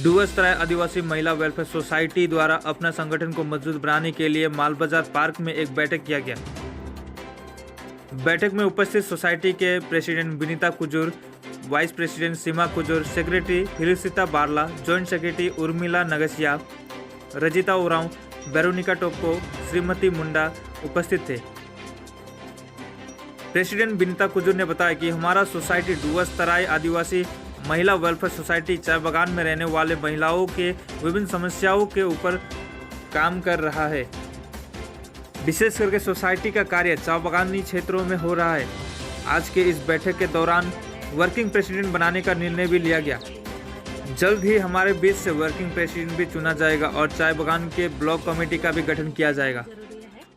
डुअर्सतराई आदिवासी महिला welfare society द्वारा अपना संगठन को मजबूत बनाने के लिए मालबाजार पार्क में एक बैठक किया गया। बैठक में उपस्थित सोसाइटी के president Vinita Kujur, vice president Seema Kujur, secretary Felicita Barla, joint secretary Urmila Nagasia, Rajita Oraon, Veronica Topko, Shrimati Munda उपस्थित थे। प्रेसिडेंट विनीता कुजूर ने बताया कि हमारा सोसाइटी डुअर्सतराई आदिवासी महिला वेलफेयर सोसाइटी चाय बागान में रहने वाले महिलाओं के विभिन्न समस्याओं के ऊपर काम कर रहा है। विशेष करके सोसाइटी का कार्य चाय बागानी क्षेत्रों में हो रहा है। आज के इस बैठक के दौरान वर्किंग प्रेसिडेंट बनाने का निर्णय भी लिया गया। जल्द ही हमारे बीच से वर्किंग प्रेसिडेंट भी चुना जाएगा और चाय बागान के ब्लॉक कमेटी का भी गठन किया जाएगा।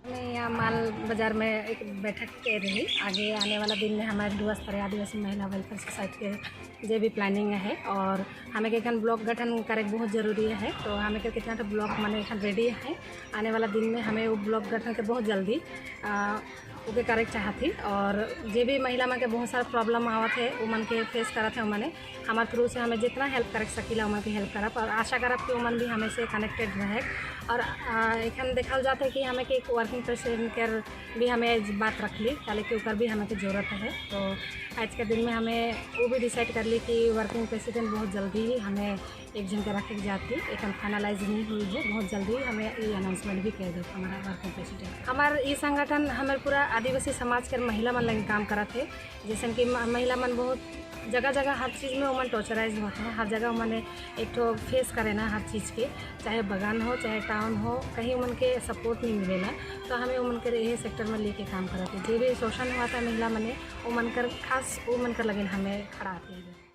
यहाँ माल बाजार में एक बैठक के रही। आगे आने वाला दिन में हमारे डुअर्सतराई आदिवासी महिला वेलफेयर सोसाइटी के जो भी प्लानिंग है और हमें के ब्लॉक गठन करे बहुत ज़रूरी है। तो हमें के कितना तो ब्लॉक माने रेडी है। आने वाला दिन में हमें वो ब्लॉक गठन के बहुत जल्दी ओके करे चाहती और जे भी महिला मन के बहुत सारा प्रॉब्लम आवत है वो मन के फेस करत है। उमने हमारे थ्रू से हमें जितना हेल्प कर सकीला उमन की हेल्प करब और आशा करब कि उमन भी हमें से कनेक्टेड रहे। और एखन देखल जाता है कि हमें के एक वर्किंग प्रेसिडेंट के भी हमें बात रख ली ताले के ऊपर भी हमें की ज़रूरत है। तो आज के दिन में हमें वो भी डिसाइड कर ली कि वर्किंग प्रेसिडेंट बहुत जल्दी ही हमें एक जन के रखे जाती एखन फाइनलाइज नहीं हुई है। बहुत जल्दी हमें ये अनाउंसमेंट भी कर दे हमारा वर्किंग प्रेसिडेंट। हमारे ये संगठन हमें पूरा आदिवासी समाज के महिला मन लगे काम करत है। जैसे कि महिला मन बहुत जगह जगह हर चीज़ में उमन टॉर्चराइज होते हैं। हर जगह उमन एक तो फेस करे ना हर चीज़ के, चाहे बागान हो चाहे टाउन हो, कहीं उमन के सपोर्ट नहीं मिलेला। तो हमें उमन के यही सेक्टर में लेके काम करते जो भी शोषण हुआ था महिला मने उमन कर खास उमन कर लगे हमें खड़ा आती है।